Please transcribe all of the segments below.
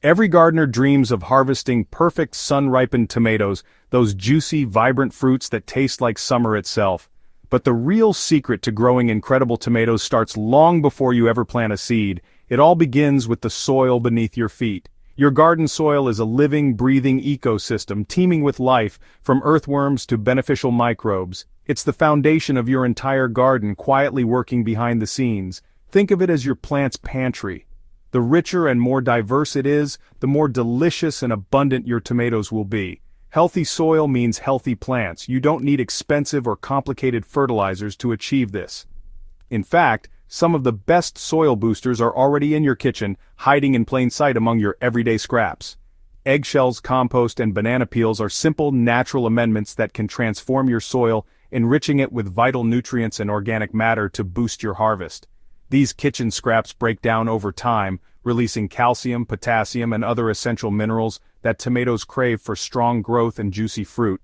Every gardener dreams of harvesting perfect sun-ripened tomatoes, those juicy, vibrant fruits that taste like summer itself. But the real secret to growing incredible tomatoes starts long before you ever plant a seed. It all begins with the soil beneath your feet. Your garden soil is a living, breathing ecosystem teeming with life, from earthworms to beneficial microbes. It's the foundation of your entire garden, quietly working behind the scenes. Think of it as your plant's pantry. The richer and more diverse it is, the more delicious and abundant your tomatoes will be. Healthy soil means healthy plants. You don't need expensive or complicated fertilizers to achieve this. In fact, some of the best soil boosters are already in your kitchen, hiding in plain sight among your everyday scraps. Eggshells, compost, and banana peels are simple, natural amendments that can transform your soil, enriching it with vital nutrients and organic matter to boost your harvest. These kitchen scraps break down over time, releasing calcium, potassium, and other essential minerals that tomatoes crave for strong growth and juicy fruit.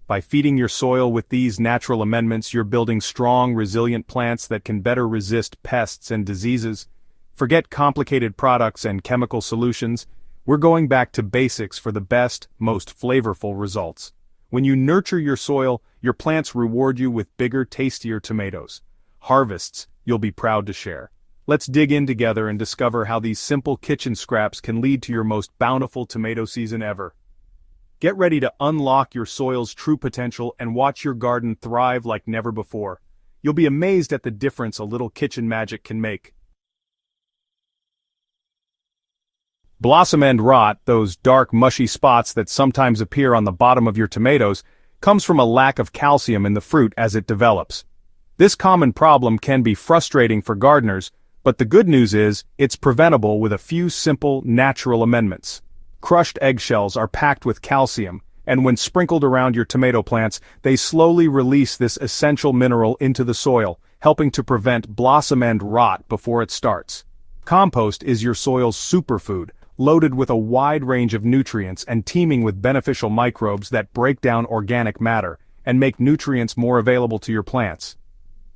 By feeding your soil with these natural amendments, you're building strong, resilient plants that can better resist pests and diseases. Forget complicated products and chemical solutions. We're going back to basics for the best, most flavorful results. When you nurture your soil, your plants reward you with bigger, tastier tomatoes. Harvests you'll be proud to share. Let's dig in together and discover how these simple kitchen scraps can lead to your most bountiful tomato season ever. Get ready to unlock your soil's true potential and watch your garden thrive like never before. You'll be amazed at the difference a little kitchen magic can make. Blossom end rot, those dark, mushy spots that sometimes appear on the bottom of your tomatoes, comes from a lack of calcium in the fruit as it develops. This common problem can be frustrating for gardeners, but the good news is, it's preventable with a few simple, natural amendments. Crushed eggshells are packed with calcium, and when sprinkled around your tomato plants, they slowly release this essential mineral into the soil, helping to prevent blossom end rot before it starts. Compost is your soil's superfood, loaded with a wide range of nutrients and teeming with beneficial microbes that break down organic matter and make nutrients more available to your plants.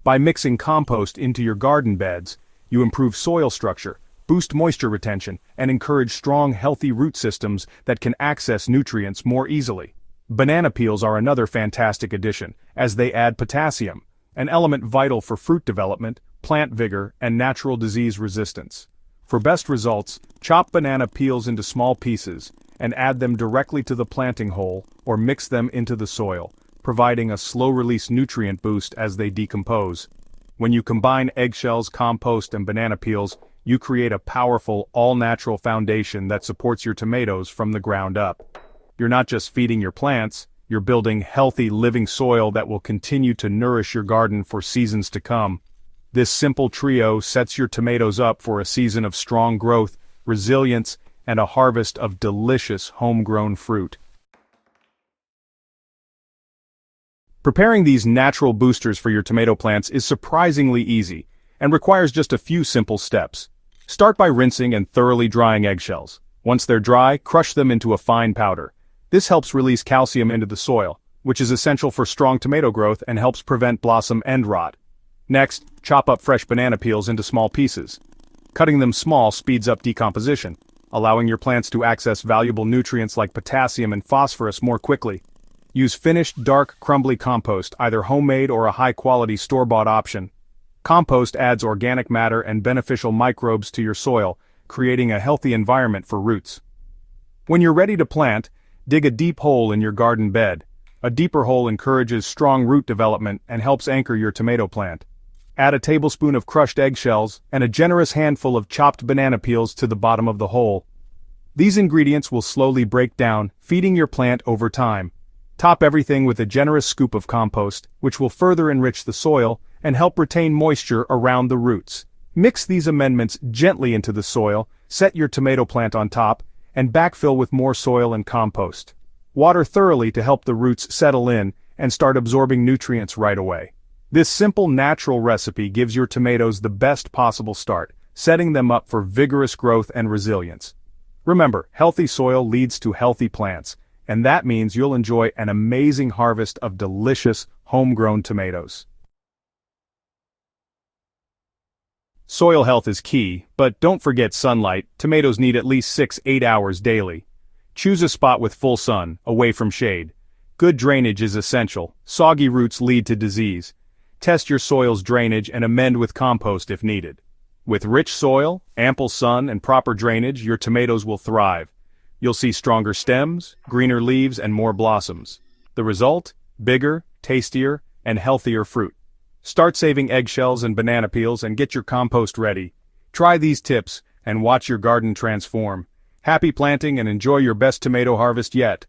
By mixing compost into your garden beds, you improve soil structure, boost moisture retention, and encourage strong, healthy root systems that can access nutrients more easily. Banana peels are another fantastic addition, as they add potassium, an element vital for fruit development, plant vigor, and natural disease resistance. For best results, chop banana peels into small pieces and add them directly to the planting hole or mix them into the soil, providing a slow-release nutrient boost as they decompose. When you combine eggshells, compost, and banana peels, you create a powerful, all-natural foundation that supports your tomatoes from the ground up. You're not just feeding your plants, you're building healthy, living soil that will continue to nourish your garden for seasons to come. This simple trio sets your tomatoes up for a season of strong growth, resilience, and a harvest of delicious homegrown fruit. Preparing these natural boosters for your tomato plants is surprisingly easy and requires just a few simple steps. Start by rinsing and thoroughly drying eggshells. Once they're dry, crush them into a fine powder. This helps release calcium into the soil, which is essential for strong tomato growth and helps prevent blossom end rot. Next, chop up fresh banana peels into small pieces. Cutting them small speeds up decomposition, allowing your plants to access valuable nutrients like potassium and phosphorus more quickly. Use finished, dark, crumbly compost, either homemade or a high-quality store-bought option. Compost adds organic matter and beneficial microbes to your soil, creating a healthy environment for roots. When you're ready to plant, dig a deep hole in your garden bed. A deeper hole encourages strong root development and helps anchor your tomato plant. Add a tablespoon of crushed eggshells and a generous handful of chopped banana peels to the bottom of the hole. These ingredients will slowly break down, feeding your plant over time. Top everything with a generous scoop of compost, which will further enrich the soil and help retain moisture around the roots. Mix these amendments gently into the soil, set your tomato plant on top, and backfill with more soil and compost. Water thoroughly to help the roots settle in and start absorbing nutrients right away. This simple natural recipe gives your tomatoes the best possible start, setting them up for vigorous growth and resilience. Remember, healthy soil leads to healthy plants, and that means you'll enjoy an amazing harvest of delicious, homegrown tomatoes. Soil health is key, but don't forget sunlight. Tomatoes need at least 6–8 hours daily. Choose a spot with full sun, away from shade. Good drainage is essential. Soggy roots lead to disease. Test your soil's drainage and amend with compost if needed. With rich soil, ample sun, and proper drainage, your tomatoes will thrive. You'll see stronger stems, greener leaves, and more blossoms. The result? Bigger, tastier, and healthier fruit. Start saving eggshells and banana peels and get your compost ready. Try these tips and watch your garden transform. Happy planting and enjoy your best tomato harvest yet.